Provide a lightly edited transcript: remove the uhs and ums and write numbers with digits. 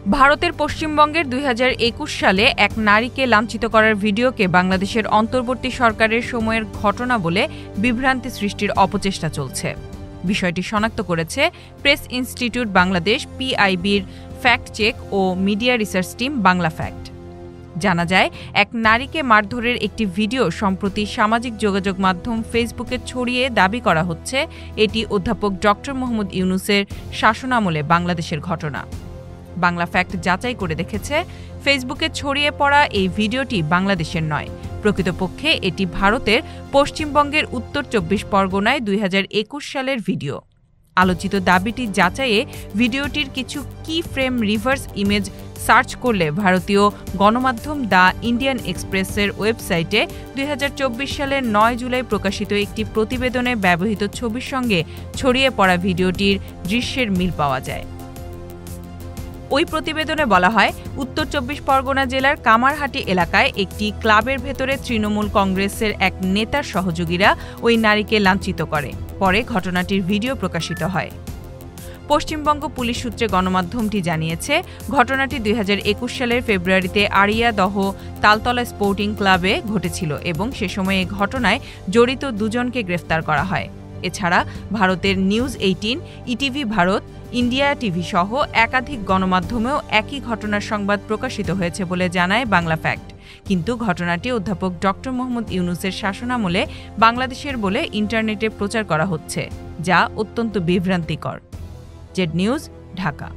ভারতের পশ্চিমবঙ্গের ২০২১ সালে এক নারীকে লাঞ্ছিত করার ভিডিওকে বাংলাদেশের অন্তর্বর্তী সরকারের সময়ের ঘটনা বলে বিভ্রান্তি সৃষ্টির অপচেষ্টা চলছে। বিষয়টি শনাক্ত করেছে প্রেস ইনস্টিটিউট বাংলাদেশ পিআইবির ফ্যাক্ট চেক ও media research team Bangla fact. জানা যায়, এক নারীকে মারধরের একটি ভিডিও সম্প্রতি সামাজিক যোগাযোগ মাধ্যম ফেসবুকে ছড়িয়ে দাবি করা হচ্ছে এটি অধ্যাপক ডক্টর মোহাম্মদ ইউনূসের শাসনামলে বাংলাদেশের ঘটনা। বাংলা ফ্যাক্ট যাচাই করে দেখেছে, ফেসবুকে ছড়িয়ে পড়া এই ভিডিওটি বাংলাদেশের নয়। প্রকৃতপক্ষে এটি ভারতের পশ্চিমবঙ্গের উত্তর ২৪ পরগনায় ২০২১ সালের ভিডিও। আলোচিত দাবিটি যাচাইয়ে ভিডিওটির কিছু কি ফ্রেম রিভার্স ইমেজ সার্চ করলে ভারতীয় গণমাধ্যম দ্য ইন্ডিয়ান এক্সপ্রেসের ওয়েবসাইটে ২০২৪ সালের ৯ জুলাই প্রকাশিত একটি প্রতিবেদনে ব্যবহৃত ছবির সঙ্গে ছড়িয়ে পড়া ভিডিওটির দৃশ্যের মিল পাওয়া যায়। ওই প্রতিবেদনে বলা হয়, উত্তর ২৪ পরগনা জেলার কামারহাটি এলাকায় একটি ক্লাবের ভেতরে তৃণমূল কংগ্রেসের এক নেতার সহযোগীরা ওই নারীকে লাঞ্ছিত করে। পরে ঘটনাটির ভিডিও প্রকাশিত হয়। পশ্চিমবঙ্গ পুলিশ সূত্রে গণমাধ্যমটি জানিয়েছে, ঘটনাটি ২০২১ সালের ফেব্রুয়ারিতে আড়িয়াদহ তালতলা স্পোর্টিং ক্লাবে ঘটেছিল এবং সে সময়ে এই ঘটনায় জড়িত দুজনকে গ্রেফতার করা হয়। এছাড়া ভারতের news ১৮, ETV Bharat, India TV সহ একাধিক গণমাধ্যমেও একই ঘটনার সংবাদ প্রকাশিত হয়েছে বলে জানায় বাংলা ফ্যাক্ট। কিন্তু ঘটনাটি অধ্যাপক ডক্টর মোহাম্মদ ইউনূসের শাসনামলে বাংলাদেশের বলে ইন্টারনেটে প্রচার করা হচ্ছে, যা অত্যন্ত বিভ্রান্তিকর। Z news, Dhaka.